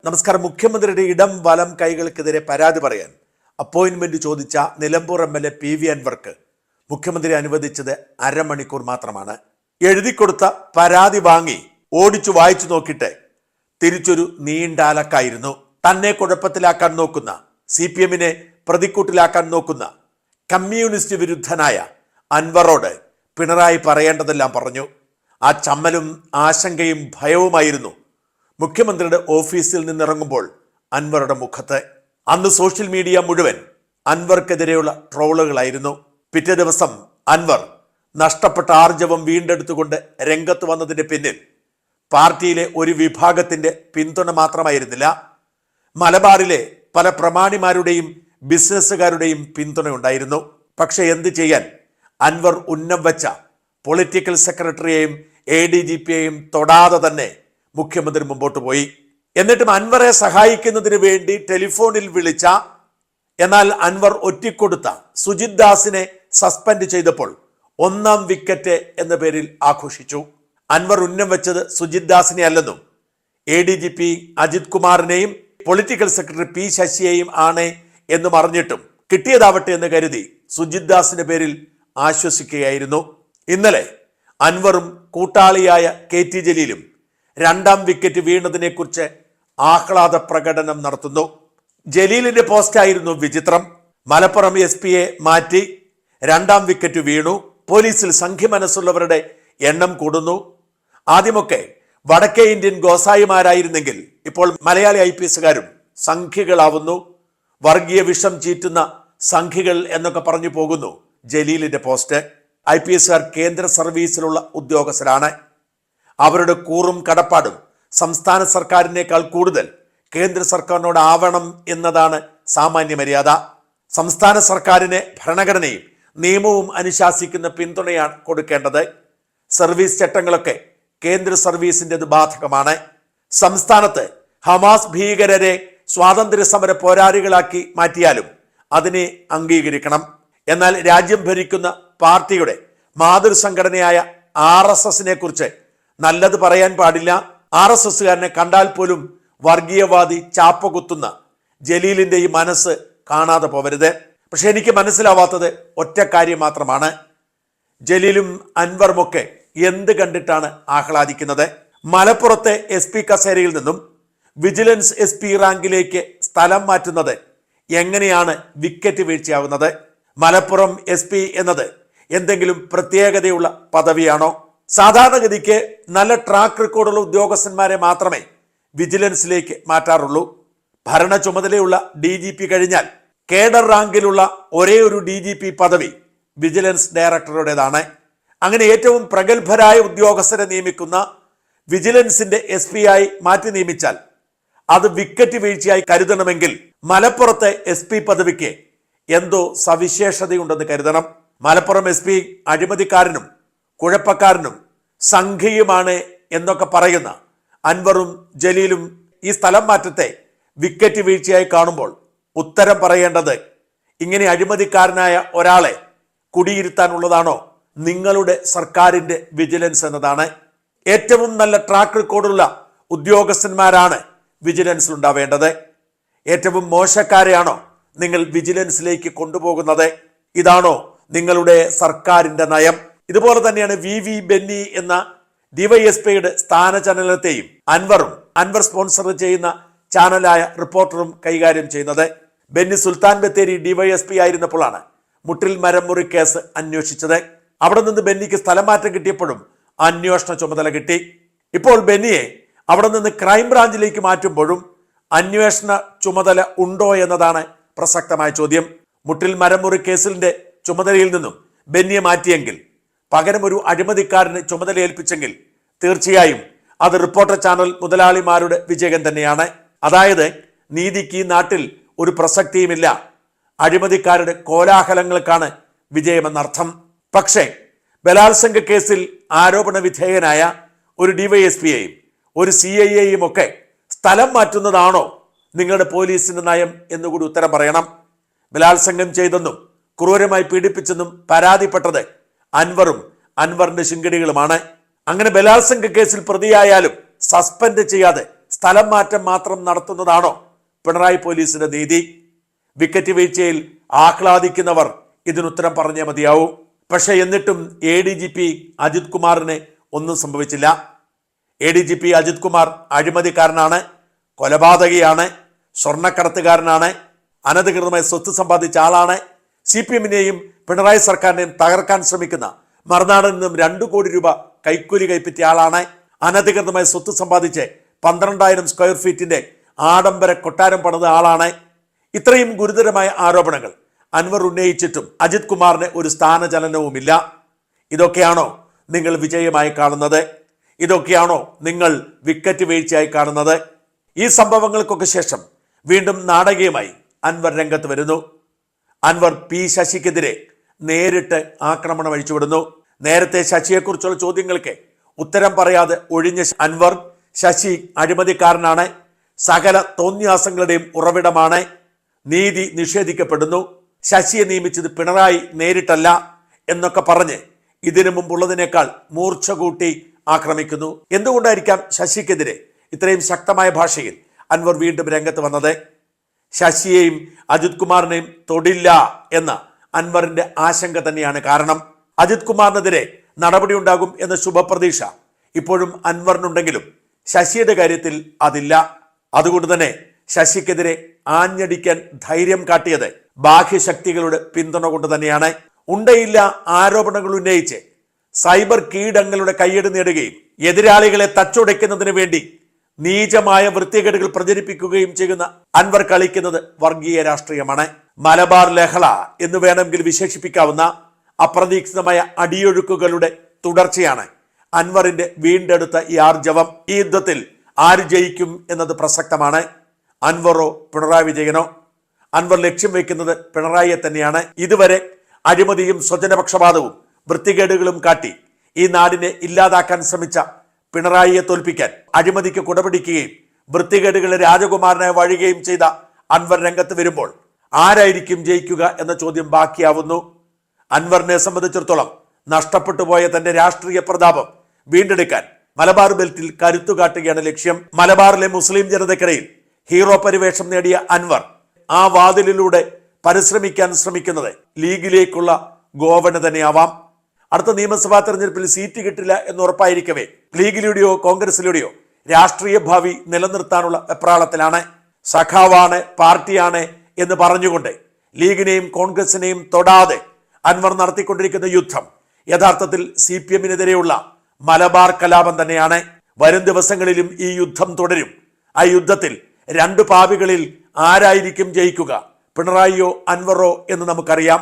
നമസ്കാരം. മുഖ്യമന്ത്രിയുടെ ഇടം വലം കൈകൾക്കെതിരെ പരാതി പറയാൻ അപ്പോയിന്റ്മെന്റ് ചോദിച്ച നിലമ്പൂർ MLA PV അൻവർക്ക് മുഖ്യമന്ത്രി അനുവദിച്ചത് അരമണിക്കൂർ മാത്രമാണ്. എഴുതിക്കൊടുത്ത പരാതി വാങ്ങി ഓടിച്ചു വായിച്ചു നോക്കിയിട്ട് തിരിച്ചൊരു നീണ്ട അലക്കായിരുന്നു. തന്നെ കുഴപ്പത്തിലാക്കാൻ നോക്കുന്ന, CPM-നെ പ്രതിക്കൂട്ടിലാക്കാൻ നോക്കുന്ന കമ്മ്യൂണിസ്റ്റ് വിരുദ്ധനായ അൻവറോട് പിണറായി പറയേണ്ടതെല്ലാം പറഞ്ഞു. ആ ചമ്മലും ആശങ്കയും ഭയവുമായിരുന്നു മുഖ്യമന്ത്രിയുടെ ഓഫീസിൽ നിന്നിറങ്ങുമ്പോൾ അൻവറുടെ മുഖത്ത്. അന്ന് സോഷ്യൽ മീഡിയ മുഴുവൻ അൻവർക്കെതിരെയുള്ള ട്രോളുകളായിരുന്നു. പിറ്റേ ദിവസം അൻവർ നഷ്ടപ്പെട്ട ആർജവം വീണ്ടെടുത്തുകൊണ്ട് രംഗത്ത് വന്നതിന്റെ പിന്നിൽ പാർട്ടിയിലെ ഒരു വിഭാഗത്തിന്റെ പിന്തുണ മാത്രമായിരുന്നില്ല, മലബാറിലെ പല പ്രമാണിമാരുടെയും ബിസിനസ്സുകാരുടെയും പിന്തുണ ഉണ്ടായിരുന്നു. പക്ഷെ എന്ത് ചെയ്യാൻ, അൻവർ ഉന്നം വെച്ച പൊളിറ്റിക്കൽ സെക്രട്ടറിയെയും ADGP-യെയും തൊടാതെ തന്നെ മുഖ്യമന്ത്രി മുമ്പോട്ട് പോയി. എന്നിട്ടും അൻവറെ സഹായിക്കുന്നതിന് വേണ്ടി ടെലിഫോണിൽ വിളിച്ച, എന്നാൽ അൻവർ ഒറ്റിക്കൊടുത്ത സുജിത് ദാസിനെ സസ്പെൻഡ് ചെയ്തപ്പോൾ 1-ാം വിക്കറ്റ് എന്ന പേരിൽ ആഘോഷിച്ചു. അൻവർ ഉന്നം വെച്ചത് സുജിത് ദാസിനെ അല്ലെന്നും ADGP അജിത് കുമാറിനെയും പൊളിറ്റിക്കൽ സെക്രട്ടറി P ശശിയെയും ആണ് എന്നും അറിഞ്ഞിട്ടും കിട്ടിയതാവട്ടെ എന്ന് കരുതി സുജിത് ദാസിന്റെ പേരിൽ ആശ്വസിക്കുകയായിരുന്നു. ഇന്നലെ അൻവറും കൂട്ടാളിയായ KT ജലീലും 2-ാം വിക്കറ്റ് വീണതിനെ കുറിച്ച് ആഹ്ലാദ പ്രകടനം നടത്തുന്നു. ജലീലിന്റെ പോസ്റ്റായിരുന്നു വിചിത്രം. മലപ്പുറം SP-യെ മാറ്റി 2-ാം വിക്കറ്റ് വീണു. പോലീസിൽ സംഘി മനസ്സുള്ളവരുടെ എണ്ണം കൂടുന്നു. ആദ്യമൊക്കെ വടക്കേ ഇന്ത്യൻ ഗോസായിമാരായിരുന്നെങ്കിൽ ഇപ്പോൾ മലയാളി IPS-കാരും സംഘികളാവുന്നു. വർഗീയ വിഷം ചീറ്റുന്ന സംഘികൾ എന്നൊക്കെ പറഞ്ഞു പോകുന്നു ജലീലിന്റെ പോസ്റ്റ്. IPS-കാർ കേന്ദ്ര സർവീസിലുള്ള ഉദ്യോഗസ്ഥരാണ്. അവരുടെ കൂറും കടപ്പാടും സംസ്ഥാന സർക്കാരിനേക്കാൾ കൂടുതൽ കേന്ദ്ര സർക്കാരിനോട് ആവണം എന്നതാണ് സാമാന്യ മര്യാദ. സംസ്ഥാന സർക്കാരിനെ ഭരണഘടനയും നിയമവും അനുശാസിക്കുന്ന പിന്തുണയാണ് കൊടുക്കേണ്ടത്. സർവീസ് ചട്ടങ്ങളൊക്കെ കേന്ദ്ര സർവീസിൻ്റെത് ബാധകമാണ്. സംസ്ഥാനത്ത് ഹമാസ് ഭീകരരെ സ്വാതന്ത്ര്യ സമര പോരാളികളാക്കി മാറ്റിയാലും അതിനെ അംഗീകരിക്കണം. എന്നാൽ രാജ്യം ഭരിക്കുന്ന പാർട്ടിയുടെ മാതൃസംഘടനയായ RSS-നെ കുറിച്ച് നല്ലത് പറയാൻ പാടില്ല. RSS-കാരനെ കണ്ടാൽ പോലും വർഗീയവാദി ചാപ്പകുത്തുന്ന ജലീലിന്റെ ഈ മനസ്സ് കാണാതെ പോവരുത്. പക്ഷെ എനിക്ക് മനസ്സിലാവാത്തത് ഒറ്റ കാര്യം മാത്രമാണ്, ജലീലും അൻവറുമൊക്കെ എന്ത് കണ്ടിട്ടാണ് ആഹ്ലാദിക്കുന്നത്? മലപ്പുറത്തെ SP കസേരയിൽ നിന്നും വിജിലൻസ് SP റാങ്കിലേക്ക് സ്ഥലം മാറ്റുന്നത് എങ്ങനെയാണ് വിക്കറ്റ് വീഴ്ചയാവുന്നത്? മലപ്പുറം SP എന്നത് എന്തെങ്കിലും പ്രത്യേകതയുള്ള പദവിയാണോ? സാധാരണഗതിക്ക് നല്ല ട്രാക്ക് റെക്കോർഡുള്ള ഉദ്യോഗസ്ഥന്മാരെ മാത്രമേ വിജിലൻസിലേക്ക് മാറ്റാറുള്ളൂ. ഭരണ ചുമതലയുള്ള DGP കഴിഞ്ഞാൽ കേഡർ റാങ്കിലുള്ള ഒരേ ഒരു DGP പദവി വിജിലൻസ് ഡയറക്ടറുടേതാണ്. അങ്ങനെ ഏറ്റവും പ്രഗത്ഭരായ ഉദ്യോഗസ്ഥരെ നിയമിക്കുന്ന വിജിലൻസിന്റെ SP-യായി മാറ്റി നിയമിച്ചാൽ അത് വിക്കറ്റ് വീഴ്ചയായി കരുതണമെങ്കിൽ മലപ്പുറത്തെ SP പദവിക്ക് എന്തോ സവിശേഷതയുണ്ടെന്ന് കരുതണം. മലപ്പുറം SP അഴിമതിക്കാരനും കുഴപ്പക്കാരനും സംഘിയുമാണ് എന്നൊക്കെ പറയുന്ന അൻവറും ജലീലും ഈ സ്ഥലം മാറ്റത്തെ വിക്കറ്റ് വീഴ്ചയായി കാണുമ്പോൾ ഉത്തരം പറയേണ്ടത്, ഇങ്ങനെ അഴിമതിക്കാരനായ ഒരാളെ കുടിയിരുത്താനുള്ളതാണോ നിങ്ങളുടെ സർക്കാരിന്റെ വിജിലൻസ് എന്നതാണ്. ഏറ്റവും നല്ല ട്രാക്ക് റെക്കോർഡുള്ള ഉദ്യോഗസ്ഥന്മാരാണ് വിജിലൻസിൽ ഉണ്ടാവേണ്ടത്. ഏറ്റവും മോശക്കാരെയാണോ നിങ്ങൾ വിജിലൻസിലേക്ക് കൊണ്ടുപോകുന്നത്? ഇതാണോ നിങ്ങളുടെ സർക്കാരിന്റെ നയം? ഇതുപോലെ തന്നെയാണ് VV ബെന്നി എന്ന DYSP-യുടെ സ്ഥാനചലനത്തെയും അൻവർ സ്പോൺസർ ചെയ്യുന്ന ചാനലായ റിപ്പോർട്ടറും കൈകാര്യം ചെയ്യുന്നത്. ബെന്നി സുൽത്താൻ ബത്തേരി DYSP ആയിരുന്നപ്പോഴാണ് മുട്ടിൽ മരംമുറി കേസ് അന്വേഷിച്ചത്. അവിടെ നിന്ന് ബെന്നിക്ക് സ്ഥലം മാറ്റം കിട്ടിയപ്പോഴും അന്വേഷണ ചുമതല കിട്ടി. ഇപ്പോൾ ബെന്നിയെ അവിടെ നിന്ന് ക്രൈംബ്രാഞ്ചിലേക്ക് മാറ്റുമ്പോഴും അന്വേഷണ ചുമതല ഉണ്ടോ എന്നതാണ് പ്രസക്തമായ ചോദ്യം. മുട്ടിൽ മരംമുറി കേസിന്റെ ചുമതലയിൽ നിന്നും ബെന്നിയെ മാറ്റിയെങ്കിൽ പകരം ഒരു അഴിമതിക്കാരന് ചുമതല ഏൽപ്പിച്ചെങ്കിൽ തീർച്ചയായും അത് റിപ്പോർട്ടർ ചാനൽ മുതലാളിമാരുടെ വിജയം തന്നെയാണ്. അതായത് നീതിക്ക് ഈ നാട്ടിൽ ഒരു പ്രസക്തിയുമില്ല, അഴിമതിക്കാരുടെ കോലാഹലങ്ങൾക്കാണ് വിജയമെന്നർത്ഥം. പക്ഷേ ബലാത്സംഗ കേസിൽ ആരോപണ വിധേയനായ ഒരു DYSP-യെയും ഒരു CI-യെയും ഒക്കെ സ്ഥലം മാറ്റുന്നതാണോ നിങ്ങളുടെ പോലീസിന്റെ നയം എന്നുകൂടി ഉത്തരം പറയണം. ബലാത്സംഗം ചെയ്തെന്നും ക്രൂരമായി പീഡിപ്പിച്ചെന്നും പരാതിപ്പെട്ടത് അൻവറും അൻവറിന്റെ ശിങ്കടികളുമാണ്. അങ്ങനെ ബലാത്സംഗ കേസിൽ പ്രതിയായാലും സസ്പെൻഡ് ചെയ്യാതെ സ്ഥലം മാറ്റം മാത്രം നടത്തുന്നതാണോ പിണറായി പോലീസിന്റെ നീതി? വിക്കറ്റ് വീഴ്ചയിൽ ആഹ്ലാദിക്കുന്നവർ ഇതിനുത്തരം പറഞ്ഞേ മതിയാവൂ. പക്ഷെ എന്നിട്ടും ADGP അജിത് കുമാറിന് ഒന്നും സംഭവിച്ചില്ല. ADGP അജിത് കുമാർ അഴിമതിക്കാരനാണ്, കൊലപാതകിയാണ്, സ്വർണ്ണക്കടത്തുകാരനാണ്, അനധികൃതമായി സ്വത്ത് സമ്പാദിച്ച ആളാണ്. CPM-നെയും പിണറായി സർക്കാരിനെയും തകർക്കാൻ ശ്രമിക്കുന്ന മറുനാടിൽ നിന്നും 2 കോടി രൂപ കൈക്കൂലി കൈപ്പറ്റിയ ആളാണ്. അനധികൃതമായി സ്വത്ത് സമ്പാദിച്ച് 12,000 സ്ക്വയർ ഫീറ്റിന്റെ ആഡംബര കൊട്ടാരം പണിത ആളാണ്. ഇത്രയും ഗുരുതരമായ ആരോപണങ്ങൾ അൻവർ ഉന്നയിച്ചിട്ടും അജിത് കുമാറിന് ഒരു സ്ഥാനചലനവുമില്ല. ഇതൊക്കെയാണോ നിങ്ങൾ വിജയമായി കാണുന്നത്? ഇതൊക്കെയാണോ നിങ്ങൾ വിക്കറ്റ് വീഴ്ചയായി കാണുന്നത്? ഈ സംഭവങ്ങൾക്കൊക്കെ ശേഷം വീണ്ടും നാടകീയമായി അൻവർ രംഗത്ത് വരുന്നു. അൻവർ P ശശിക്കെതിരെ നേരിട്ട് ആക്രമണം അഴിച്ചുവിടുന്നു. നേരത്തെ ശശിയെക്കുറിച്ചുള്ള ചോദ്യങ്ങൾക്ക് ഉത്തരം പറയാതെ ഒഴിഞ്ഞ അൻവർ ശശി അഴിമതിക്കാരനാണ്, സകല തോന്നിയാസങ്ങളുടെയും ഉറവിടമാണ്, നീതി നിഷേധിക്കപ്പെടുന്നു, ശശിയെ നിയമിച്ചത് പിണറായി നേരിട്ടല്ല എന്നൊക്കെ പറഞ്ഞ് ഇതിനു മുമ്പുള്ളതിനേക്കാൾ മൂർച്ച കൂട്ടി ആക്രമിക്കുന്നു. എന്തുകൊണ്ടായിരിക്കാം ശശിക്കെതിരെ ഇത്രയും ശക്തമായ ഭാഷയിൽ അൻവർ വീണ്ടും രംഗത്ത് വന്നത്? ശശിയെയും അജിത് കുമാറിനെയും തൊടില്ല എന്ന അൻവറിന്റെ ആശങ്ക തന്നെയാണ് കാരണം. അജിത് കുമാറിനെതിരെ നടപടി ഉണ്ടാകും എന്ന ശുഭപ്രതീക്ഷ ഇപ്പോഴും അൻവറിനുണ്ടെങ്കിലും ശശിയുടെ കാര്യത്തിൽ അതില്ല. അതുകൊണ്ട് തന്നെ ശശിക്കെതിരെ ആഞ്ഞടിക്കാൻ ധൈര്യം കാട്ടിയത് ബാഹ്യശക്തികളുടെ പിന്തുണ കൊണ്ട് തന്നെയാണ്. ഉണ്ടയില്ല ആരോപണങ്ങൾ ഉന്നയിച്ച് സൈബർ കീടങ്ങളുടെ കയ്യടി നേടുകയും എതിരാളികളെ തച്ചുടയ്ക്കുന്നതിന് വേണ്ടി നീചമായ വൃത്തികേടുകൾ പ്രചരിപ്പിക്കുകയും ചെയ്യുന്ന അൻവർ കളിക്കുന്നത് വർഗീയ രാഷ്ട്രീയമാണ്. മലബാർ ലഹള എന്ന് വേണമെങ്കിൽ വിശേഷിപ്പിക്കാവുന്ന അപ്രതീക്ഷിതമായ അടിയൊഴുക്കുകളുടെ തുടർച്ചയാണ് അൻവറിന്റെ വീണ്ടെടുത്ത ഈ ആർജവം. ഈ യുദ്ധത്തിൽ ആര് ജയിക്കും എന്നത് പ്രസക്തമാണ്. അൻവറോ പിണറായി വിജയനോ? അൻവർ ലക്ഷ്യം വയ്ക്കുന്നത് പിണറായിയെ തന്നെയാണ്. ഇതുവരെ അഴിമതിയും സ്വജനപക്ഷപാതവും വൃത്തികേടുകളും കാട്ടി ഈ നാടിനെ ഇല്ലാതാക്കാൻ ശ്രമിച്ച പിണറായിയെ തോൽപ്പിക്കാൻ അഴിമതിക്ക് കുടപിടിക്കുകയും വൃത്തികേടുകളെ രാജകുമാരനായി വഴിയുകയും ചെയ്ത അൻവർ രംഗത്ത് വരുമ്പോൾ ആരായിരിക്കും ജയിക്കുക എന്ന ചോദ്യം ബാക്കിയാവുന്നു. അൻവറിനെ സംബന്ധിച്ചിടത്തോളം നഷ്ടപ്പെട്ടു പോയ തന്റെ രാഷ്ട്രീയ പ്രതാപം വീണ്ടെടുക്കാൻ മലബാർ ബെൽറ്റിൽ കരുത്തു കാട്ടുകയാണ് ലക്ഷ്യം. മലബാറിലെ മുസ്ലിം ജനതയ്ക്കിടയിൽ ഹീറോ പരിവേഷം നേടിയ അൻവർ ആ വാതിലിലൂടെ പരിശ്രമിക്കാൻ ശ്രമിക്കുന്നത് ലീഗിലേക്കുള്ള ഗോവന തന്നെയാവാം. അടുത്ത നിയമസഭാ തെരഞ്ഞെടുപ്പിൽ സീറ്റ് കിട്ടില്ല എന്ന് ഉറപ്പായിരിക്കവേ ലീഗിലൂടെയോ കോൺഗ്രസിലൂടെയോ രാഷ്ട്രീയ ഭാവി നിലനിർത്താനുള്ള വെപ്രാളത്തിലാണ്. സഖാവാണ്, പാർട്ടിയാണ് എന്ന് പറഞ്ഞുകൊണ്ട് ലീഗിനെയും കോൺഗ്രസിനെയും തൊടാതെ അൻവർ നടത്തിക്കൊണ്ടിരിക്കുന്ന യുദ്ധം യഥാർത്ഥത്തിൽ CPM-നെതിരെയുള്ള മലബാർ കലാപം തന്നെയാണ്. വരും ദിവസങ്ങളിലും ഈ യുദ്ധം തുടരും. ആ യുദ്ധത്തിൽ 2 പാപികളിൽ ആരായിരിക്കും ജയിക്കുക, പിണറായിയോ അൻവറോ എന്ന് നമുക്കറിയാം.